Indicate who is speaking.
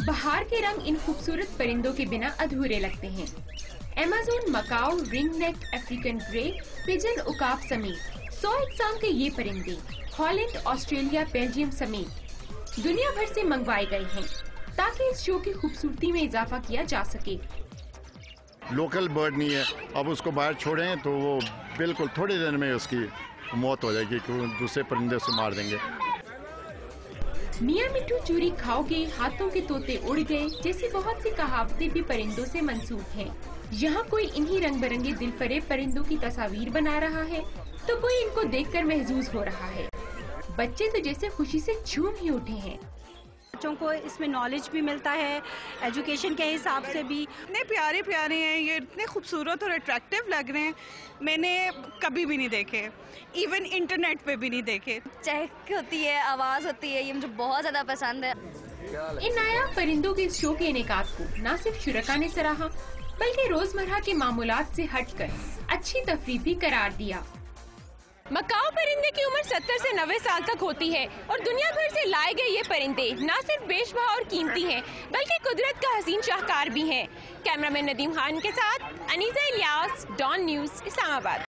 Speaker 1: बहार के रंग इन खूबसूरत परिंदों के बिना अधूरे लगते हैं। Amazon macaw, ring neck, African grey, pigeon उकाब समेत 100 इकसाम के ये परिंदे हॉलैंड, ऑस्ट्रेलिया, बेल्जियम समेत दुनिया भर से मंगवाए गए हैं ताकि इस शो की खूबसूरती में इजाफा किया जा सके।
Speaker 2: लोकल बर्ड नहीं है, अब उसको बाहर छोड़ें तो वो बिल्कुल थोड़े दिन में उसकी मौत हो जाएगी, क्योंकि दूसरे परिंदे उसे मार देंगे।
Speaker 1: मियाँ मिट्टू चूरी खाओगे, हाथों के तोते उड़ गए जैसी बहुत सी कहावतें भी परिंदों से मंसूब हैं। यहाँ कोई इन्हीं रंग बिरंगे दिल फरेब परिंदों की तस्वीर बना रहा है तो कोई इनको देखकर महजूज हो रहा है। बच्चे तो जैसे खुशी से झूम ही उठे हैं।
Speaker 3: बच्चों को इसमें नॉलेज भी मिलता है, एजुकेशन के हिसाब से भी।
Speaker 4: इतने प्यारे प्यारे हैं ये, इतने खूबसूरत और अट्रैक्टिव लग रहे हैं, मैंने कभी भी नहीं देखे, इवन इंटरनेट पे भी नहीं देखे।
Speaker 5: चहक होती है, आवाज़ होती है, ये मुझे बहुत ज़्यादा पसंद है।
Speaker 1: इन नायाब परिंदों के इस शो के इनेकाद को न सिर्फ शुरका ने सराहा बल्कि रोजमर्रा के मामूलात से हटकर अच्छी तफरीह भी करार दिया।
Speaker 6: मकाओ परिंदे की उम्र 70 से 90 साल तक होती है और दुनिया भर से लाए गए ये परिंदे न सिर्फ बेशबहा और कीमती हैं बल्कि कुदरत का हसीन शाहकार भी हैं। कैमरामैन नदीम खान के साथ अनीसा इलियास, डॉन न्यूज़, इस्लामाबाद।